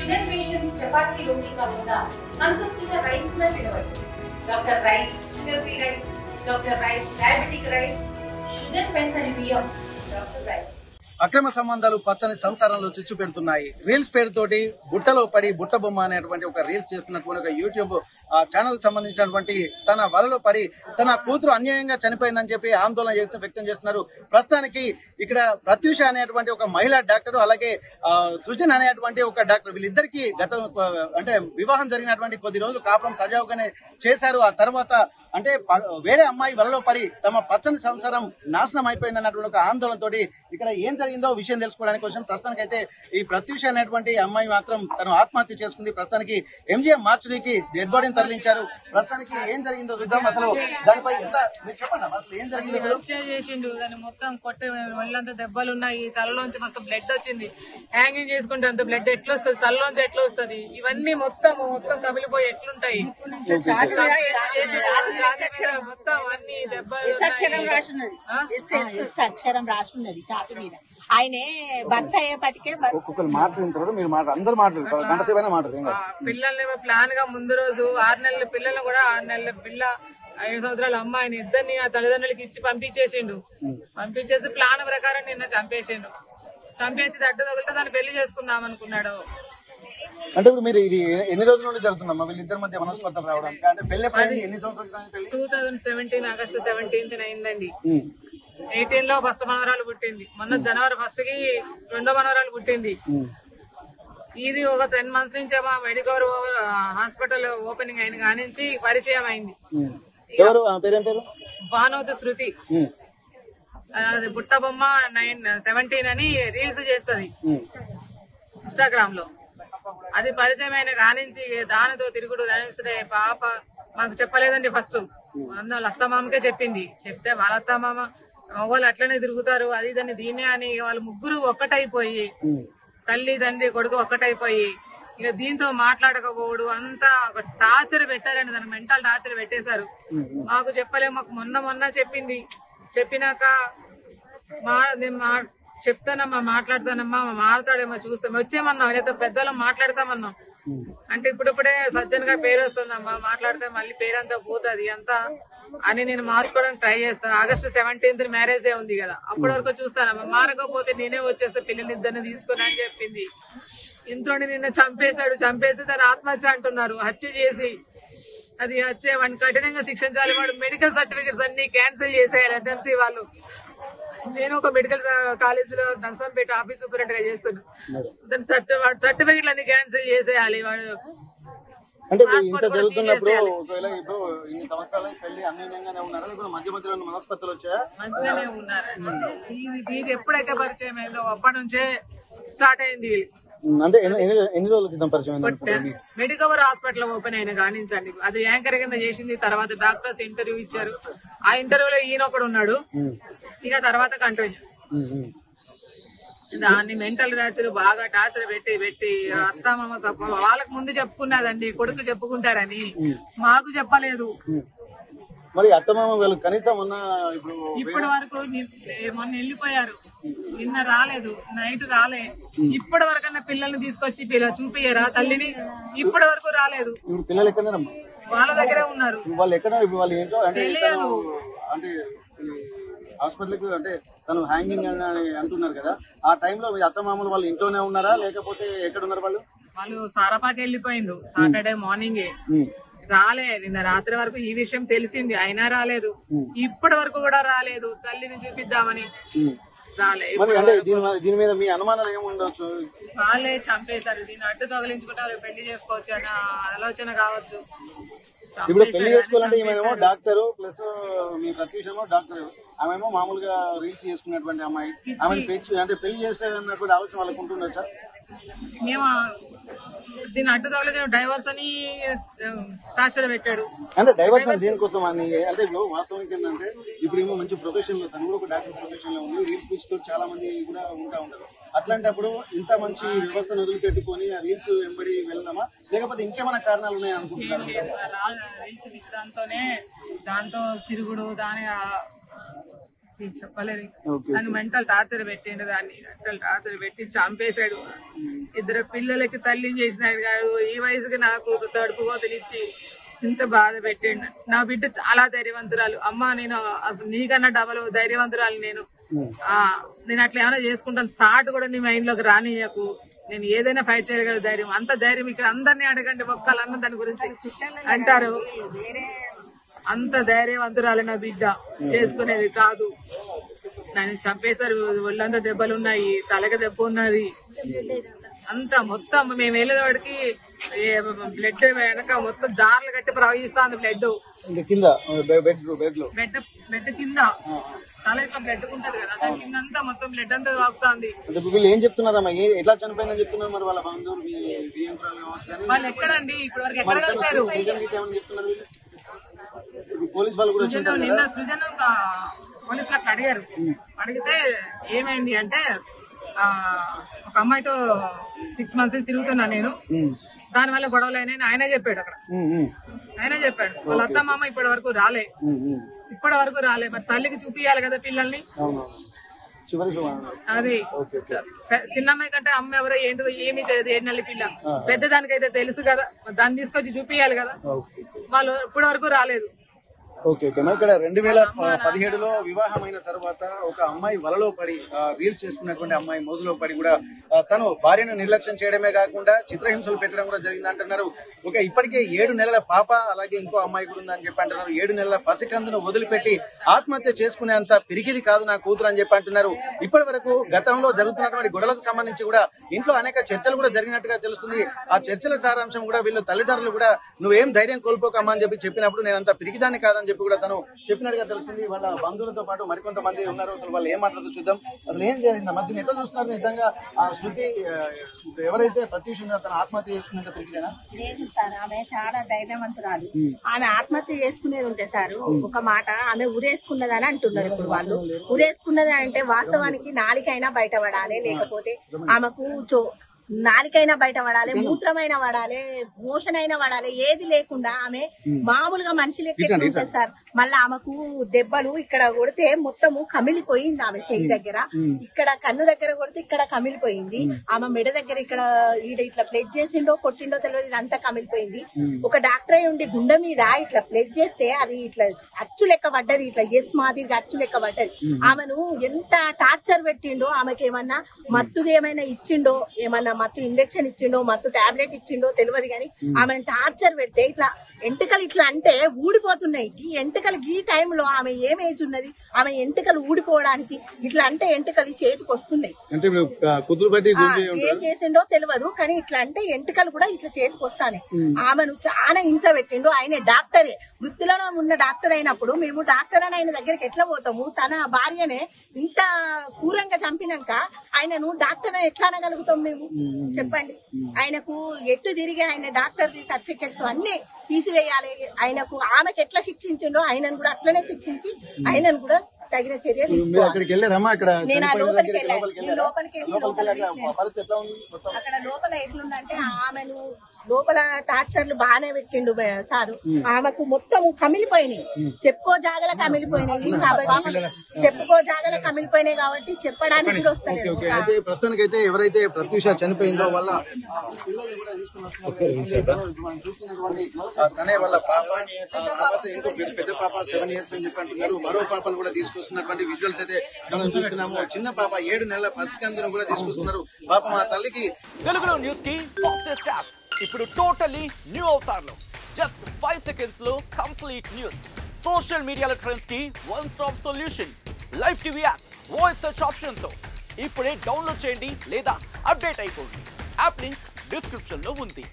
Sugar patients chapati రోటీ కాకుండా సంతృప్తిగా rice కూడా తినవచ్చు. Doctor rice, sugar free rice, doctor rice, diabetic rice, sugar పెన్సని బియ్యం, డాక్టర్ రైస్. అక్రమ సంబంధాలు పచ్చని సంసారంలో చిచ్చు పెడుతున్నాయి. రీల్స్ పేరుతోటి బుట్టలో పడి బుట్ట బొమ్మ అనేటువంటి ఒక రీల్స్ చేస్తున్నటువంటి ఒక యూట్యూబ్ ఛానల్ సంబంధించినటువంటి తన వలలో పడి తన కూతురు అన్యాయంగా చనిపోయిందని చెప్పి ఆందోళన వ్యక్తం చేస్తున్నారు. ప్రస్తుతానికి ఇక్కడ ప్రత్యూష అనేటువంటి ఒక మహిళా డాక్టర్, అలాగే సృజన్ అనేటువంటి ఒక డాక్టర్, వీళ్ళిద్దరికి అంటే వివాహం జరిగినటువంటి కొద్ది రోజులు కాపురం సజావుగానే చేశారు. ఆ తర్వాత అంటే వేరే అమ్మాయి వలలో పడి తమ పచ్చని సంసారం నాశనం అయిపోయింది అన్నటువంటి ఒక ఆందోళనతో ఇక్కడ ఏం జరిగిందో విషయం తెలుసుకోవడానికి వచ్చిన ప్రస్తుతానికి అయితే ఈ ప్రత్యూష అనేటువంటి అమ్మాయి మాత్రం తను ఆత్మహత్య చేసుకుంది. ప్రస్తుతానికి ఎంజీఎం మార్చురీకి డెడ్ బాడీని తరలించారు. ప్రస్తుతానికి ఏం జరిగిందో చూద్దాం. అసలు దానిపై ఎంత మీరు చెప్పండి, అసలు ఏం జరిగిందో. చేసిండు దాన్ని మొత్తం కొట్టే వాళ్ళంతా దెబ్బలు ఉన్నాయి, తలలోంచి మస్తు బ్లడ్ వచ్చింది. హ్యాంగింగ్ చేసుకుంటే అంత బ్లడ్ ఎట్లా వస్తుంది, తలలోంచి ఎట్లా వస్తుంది, ఇవన్నీ మొత్తం కమిలిపోయి ఎట్లుంటాయి. మొత్తం అన్ని దెబ్బలు అక్షరం రాసున్నది ఛాతి మీద. ఆయనే భర్త అయ్యేపటికే ఒక్కొక్కరు మాట్లాడిన తర్వాత మీరు అందరు మాట్లాడారు, గంట సేపు మాట్లాడారు. పిల్లల్ని ప్లాన్ గా ముందు రోజు 6 నెలల పిల్లల్ని కూడా 6 నెలల పిల్ల 5 సంవత్సరాల అమ్మాయిని ఇద్దరిని ఆ తల్లిదండ్రులకి ఇచ్చి పంపించేసిండు. పంపించేసి ప్లాన్ ప్రకారం నిన్న చంపేసిండు. చంపేసి దడ్డు తగిలితే దాన్ని పెళ్లి చేసుకుందాం అనుకున్నాడు. అంటే ఇప్పుడు మీరు ఇది ఎన్ని రోజుల నుండి జరుగుతుందమ్మా వీళ్ళిద్దరి మధ్య మనస్పర్ధలు రావడానికి? అంటే పెళ్లి ఎన్ని సంవత్సరాలు? 2017 ఆగస్టు 17 అయిందండి. 18 లో ఫస్ట్ మనవరాలు పుట్టింది. మొన్న జనవరి 1 కి 2వ మనవరాలు పుట్టింది. ఇది ఒక 10 మంత్స్ నుంచి మా మెడికవర్ హాస్పిటల్ ఓపెనింగ్ అయిన కానించి పరిచయం అయింది. భానోతు శృతి, అది బుట్ట బొమ్మ 17 అని రీల్స్ చేస్తుంది ఇన్స్టాగ్రామ్ లో. అది పరిచయం అయిన కానించి దానితో తిరుగుడు దానిస్తే పాప మాకు చెప్పలేదండి. ఫస్ట్ వాళ్ళ అత్తమామకే చెప్పింది. చెప్తే వాళ్ళ అత్తమామ మగవాళ్ళు అట్లనే తిరుగుతారు, అది దాన్ని దీనే అని వాళ్ళు ముగ్గురు ఒక్కటైపోయి, తల్లి తండ్రి కొడుకు ఒక్కటైపోయి ఇక దీంతో మాట్లాడకపోవడు అంతా ఒక టార్చర్ పెట్టారండి. దానికి మెంటల్ టార్చర్ పెట్టేశారు. మాకు చెప్పలేము, మాకు మొన్న చెప్పింది. చెప్పినాక చెప్తానమ్మా, మాట్లాడతానమ్మా, మాట్లాడేమో చూస్తాం, వచ్చేమన్నాం, లేదా పెద్దవాళ్ళం మాట్లాడతామన్నాం. అంటే ఇప్పుడిప్పుడే సజ్జన్ గా పేరు వస్తుందమ్మా, మాట్లాడితే మళ్ళీ పేరంతా పోతుంది అంతా అని నేను మార్చుకోవడానికి ట్రై చేస్తాను. ఆగస్టు 17 మ్యారేజ్ డే ఉంది కదా, అప్పటి వరకు చూస్తానమ్మా, మారకపోతే నేనే వచ్చేస్తే పిల్లలిద్దరిని తీసుకుని అని చెప్పింది. ఇంట్లోని నిన్న చంపేశాడు. చంపేసి దాన్ని ఆత్మహత్య అంటున్నారు. హత్య చేసి అది హత్య వాడిని కఠినంగా శిక్షించాలి. వాడు మెడికల్ సర్టిఫికెట్స్ అన్ని క్యాన్సిల్ చేసేయాలి ఎన్ఎంసీ వాళ్ళు. నేను ఒక మెడికల్ కాలేజీలో నర్సంపేట ఆఫీస్ సూపరింటెండెంట్ గా చేస్తున్నాను. దాని సర్టిఫికెట్లు అన్ని క్యాన్సిల్ చేసేయాలి. వాడు అంటే ఇంత జరుగుతున్నప్పుడు ఒకవేళ ఇప్పుడు ఇన్ని సంవత్సరాలు పెళ్లి అన్యోన్యంగానే ఉన్నారా, ఇప్పుడు మధ్య మధ్యలో మనస్పర్ధలు వచ్చాయా? మంచిగానే ఉన్నారు. ఇది ఎప్పుడైతే పరిచయం అయిందో అప్పటి నుంచే స్టార్ట్ అయింది. అంటే ఎన్ని రోజుల క్రితం పరిచయం? మెడికవర్ హాస్పిటల్ ఓపెన్ అయిన కానించండి. అది యాంకర్ కింద చేసింది. తర్వాత డాక్టర్స్ ఇంటర్వ్యూ ఇచ్చారు. ఆ ఇంటర్వ్యూలో ఈయన ఒకడు ఉన్నాడు. ఇక తర్వాత కంటిన్యూ దాన్ని మెంటల్ టార్చర్ బాగా టార్చర్ పెట్టి అత్తమామ వాళ్ళకి ముందు చెప్పుకున్నదండి, కొడుకు చెప్పుకుంటారని. మాకు చెప్పలేదు. మరి అత్తమామ వాళ్ళు కనీసం ఇప్పటి వరకు మొన్న వెళ్ళిపోయారు. నిన్న రాలేదు, నైట్ రాలే. ఇప్పటి వరకన్నా పిల్లల్ని తీసుకొచ్చి చూపియరా తల్లిని? ఇప్పటి వరకు రాలేదు. పిల్లలు ఎక్కడన్నారమ్మా? వాళ్ళ దగ్గరే ఉన్నారు. వాళ్ళు ఎక్కడ? ఇప్పుడు వాళ్ళు ఏంటో తెలియదు. అంటే హాస్పిటల్కి అంటే తను హ్యాంగింగ్ అని అంటున్నారు కదా, ఆ టైంలో అత్తమామలు వాళ్ళు ఇంట్లోనే ఉన్నారా లేకపోతే ఎక్కడ ఉన్నారు? వాళ్ళు సారాపాకి వెళ్ళిపోయిండు సాటర్డే మార్నింగే. రాలే. నిన్న రాత్రి వరకు ఈ విషయం తెలిసింది, అయినా రాలేదు. ఇప్పటి వరకు కూడా రాలేదు. తల్లిని చూపిద్దామని రాలే. దీని మీద మీ అనుమానాలు ఏముండొచ్చు? వాళ్ళే చంపేశారు. దీన్ని అడ్డు తగిలించుకుంటే పెళ్లి చేసుకోవచ్చు అన్న ఆలోచన కావచ్చు. ఇప్పుడు పెళ్లి చేసుకోవాలంటే ఈమెమో డాక్టర్ ప్లస్ మీ ప్రత్యూషమో డాక్టర్, ఆమెమో మామూలుగా రీల్స్ చేసుకున్నటువంటి అమ్మాయి. ఆమె అంటే పెళ్లి చేస్తే అన్నటువంటి ఆలోచన వాళ్ళకు ఉంటుండొచ్చా? మేము దీన్ని అడ్డు తగలేదు డైవర్స్ అని టార్చర్ పెట్టాడు. అంటే డైవర్స్ దేనికోసం అని? అంటే ఇప్పుడు వాస్తవానికి ఏంటంటే ఇప్పుడు ఏమో మంచి ప్రొఫెషన్ లో, తను కూడా ఒక డాక్టర్ ప్రొఫెషన్ లో ఉంది. రీల్స్ పిచ్ తో చాలా మంది కూడా ఉంటారు. అట్లాంటప్పుడు ఇంత మంచి వ్యవస్థను వదిలిపెట్టుకొని ఆ రీల్స్ వెంబడి వెళ్ళామా, లేకపోతే ఇంకేమైనా కారణాలు ఉన్నాయని అనుకుంటున్నారు? దాంతో తిరుగుడు, దాని చెప్పలేదు. దాన్ని మెంటల్ టార్చర్ పెట్టిండు, దాన్ని మెంటల్ టార్చర్ పెట్టి చంపేశాడు. 2 పిల్లలకి తల్లిని చేసినాడు కాదు. ఈ వయసుకి నాకు తడుపు కోతలిచ్చి ఇంత బాధ పెట్టిండు. నా బిడ్డ చాలా ధైర్యవంతురాలు. అమ్మ నేను అసలు నీకన్నా డబల్ ధైర్యవంతురాలు. నేను అట్లా ఏమైనా చేసుకుంటాను, థాట్ కూడా నీ మైండ్ లోకి రానియకు. నేను ఏదైనా ఫైట్ చేయగల ధైర్యం, అంత ధైర్యం ఇక్కడ అందరినీ అడగండి, ఒక్కళ్ళన్న దాని గురించి అంటారు. అంత ధైర్యవంతురాలు నా బిడ్డ, చేసుకునేది కాదు. నన్ను చంపేశారు. ఒళ్ళంతా దెబ్బలున్నాయి, తలకి దెబ్బ ఉన్నది. అంతా మొత్తం మేము వెళ్ళేవాడికి బ్లడ్ వెనక మొత్తం దారులు కట్టి ప్రవహిస్తుంది బ్లడ్. బెడ్ కింద తల ఇట్లా బ్లడ్ ఉంటది కదా, దాని కింద అంతా మొత్తం బ్లడ్ అంతా తాగుతుంది. ఏం చెప్తున్నారమ్మా, ఎట్లా చనిపోయిందని చెప్తున్నారు మరి వాళ్ళ బంధువులు? వాళ్ళు ఎక్కడండి ఇప్పటి వరకు ఎక్కడ కలిసారు? నిన్న సృజన్ పోలీసులకు అడిగారు. అడిగితే ఏమైంది అంటే ఒక అమ్మాయితో 6 months తిరుగుతున్నా నేను, దాని వల్ల గొడవలు అయినాయని ఆయనే చెప్పాడు. అక్కడ ఆయనే చెప్పాడు. వాళ్ళ అత్త మామ ఇప్పటి వరకు రాలే. మరి తల్లికి చూపియాలి కదా పిల్లల్ని. అది చిన్నమ్మాయి కంటే అమ్మ ఎవరో ఏంటో ఏమీ తెలియదు, 7 నెలల పిల్ల. పెద్ద దానికైతే తెలుసు కదా, దాన్ని తీసుకొచ్చి చూపియాలి కదా. వాళ్ళు ఇప్పటి వరకు రాలేదు. Okay okay. ఇక్కడ 2017లో వివాహమైన తర్వాత ఒక అమ్మాయి వలలో పడి రీల్స్ చేసుకున్నటువంటి అమ్మాయి మోజులో పడి కూడా తను భార్యను నిర్లక్ష్యం చేయడమే కాకుండా చిత్రహింసలు పెట్టడం కూడా జరిగింది అంటున్నారు. ఇప్పటికే 7 నెలల పాప, అలాగే ఇంకో అమ్మాయి కూడా ఉందని చెప్పి అంటున్నారు. 7 నెలల పసికందును వదిలిపెట్టి ఆత్మహత్య చేసుకునేంత పిరికిది కాదు నా కూతురు అని చెప్పి అంటున్నారు. ఇప్పటి వరకు గతంలో జరుగుతున్నటువంటి గొడవలకు సంబంధించి కూడా ఇంట్లో అనేక చర్చలు కూడా జరిగినట్టుగా తెలుస్తుంది. ఆ చర్చల సారాంశం కూడా వీళ్ళు తల్లిదండ్రులు కూడా నువ్వేం ధైర్యం కోల్పోకమ్మా అని చెప్పినప్పుడు నేను అంత పిరికిదాన్ని కాదని చెప్పి కూడా తను చెప్పినట్టుగా తెలుస్తుంది. వాళ్ళ బంధువులతో పాటు మరికొంతమంది ఉన్నారు. అసలు వాళ్ళు ఏం మాట్లాడుతూ చూద్దాం. అసలు ఏం జరిగింది మధ్యన ఎట్లా చూస్తున్నారు? నిజంగా ఆ శృతి ఎవరైతే ప్రత్యూష ఉందో తన ఆత్మహత్య చేసుకునేంత పిరికిదేనా? లేదు సార్, ఆమె చాలా ధైర్యవంతురాలు. ఆమె ఆత్మహత్య చేసుకునేది ఉంటే సార్ ఒక మాట ఆమె ఉరేసుకున్నదని అంటున్నారు. ఇప్పుడు వాళ్ళు ఉరేసుకున్నది అంటే వాస్తవానికి నాలికైనా బయటపడాలి, లేకపోతే ఆమెకు నాలికైనా బయట పడాలి, మూత్రమైనా పడాలి, మోషన్ అయినా పడాలి. ఏది లేకుండా ఆమె మామూలుగా మనిషి లెక్క ఉంటుంది సార్. మళ్ళీ ఆమెకు దెబ్బలు ఇక్కడ కొడితే మొత్తము కమిలిపోయింది. ఆమె చెయ్యి దగ్గర, ఇక్కడ కన్ను దగ్గర కొడితే ఇక్కడ కమిలిపోయింది. ఆమె మెడ దగ్గర ఇక్కడ ఇట్లా ప్లెజ్ చేసిండో కొట్టిండో తెలియదు, ఇదంతా కమిలిపోయింది. ఒక డాక్టర్ అయి ఉండి గుండె మీద ఇట్లా ప్లెజ్ చేస్తే అది ఇట్లా అచ్చు లెక్క పడ్డది, ఇట్లా ఎస్ మాదిరిగా అచ్చు లెక్క పడ్డది. ఆమెను ఎంత టార్చర్ పెట్టిండో, ఆమెకి ఏమన్నా మత్తుది ఏమైనా ఇచ్చిండో, ఏమన్నా మత్తు ఇంజెక్షన్ ఇచ్చిండో, మత్తు టాబ్లెట్ ఇచ్చిండో తెలియదు. కానీ ఆమెను టార్చర్ పెడితే ఇట్లా ఎంటికలు ఇట్లా అంటే ఊడిపోతున్నాయి. ఈ ఎంటికలు ఈ టైంలో ఆమె ఏం ఏజ్ ఉన్నది, ఆమె ఎంటికలు ఊడిపోవడానికి ఇట్లా అంటే ఎంటికలు చేతికి వస్తున్నాయి. ఏం చేసిండో తెలియదు, కానీ ఇట్లా అంటే ఎంటికలు కూడా ఇట్లా చేతికి వస్తాయి. ఆమెను చాలా హింస పెట్టిండు. ఆయన డాక్టరే, వృత్తిలో ఉన్న డాక్టర్ అయినప్పుడు మేము డాక్టర్ అని ఆయన దగ్గరికి ఎట్లా పోతాము? తన భార్యనే ఇంత క్రూరంగా చంపినాక ఆయనను డాక్టర్ అని ఎట్లా అనగలుగుతాం మేము? చెప్పండి. ఆయనకు ఎట్టు తిరిగి ఆయన డాక్టర్ సర్టిఫికెట్స్ అన్ని తీసివేయాలి. ఆయనకు ఆమెకు ఎట్లా శిక్షించిండో ఆయనను కూడా అట్లనే శిక్షించి ఆయనను కూడా తగిన చర్యలు తీసుకోవాలి. నేను లోపలికి అక్కడ లోపల ఎట్లుందంటే ఆమెను లోపల టార్చర్లు బాగానే పెట్టిండు సారు. ఆమెకు మొత్తం కమిలిపోయినాయి, చెప్పుకో జాగల కమిలిపోయినాయి. కాబట్టి చెప్పుకో జాగల కమిలిపోయినాయి కాబట్టి చెప్పడానికి కూడా వస్తలేదు. ప్రస్తుతానికైతే ఎవరైతే ప్రత్యూష చనిపోయిందో వాళ్ళ తనే వాళ్ళ పాప, ఇంకో పెద్ద పాప 7 years అని చెప్పి అంటున్నారు. మరో పాపను కూడా తీసుకొస్తున్నటువంటి విజువల్స్ అయితే మనం చూస్తున్నాము. చిన్న పాప 7 నెలల పసికందును కూడా తీసుకొస్తున్నారు. పాప మా తల్లికి తెలుగులో న్యూస్ కి ఫాస్టెస్ట్ యాప్ ఇప్పుడు టోటల్లీ న్యూ అవతార్లో జస్ట్ 5 seconds లో కంప్లీట్ న్యూస్, సోషల్ మీడియాలో ట్రెండ్స్ కి one stop solution, live TV app, voice search option తో ఇప్పుడే డౌన్లోడ్ చేయండి లేదా అప్డేట్ అయిపోండి. యాప్ లింక్ డిస్క్రిప్షన్ లో ఉంది.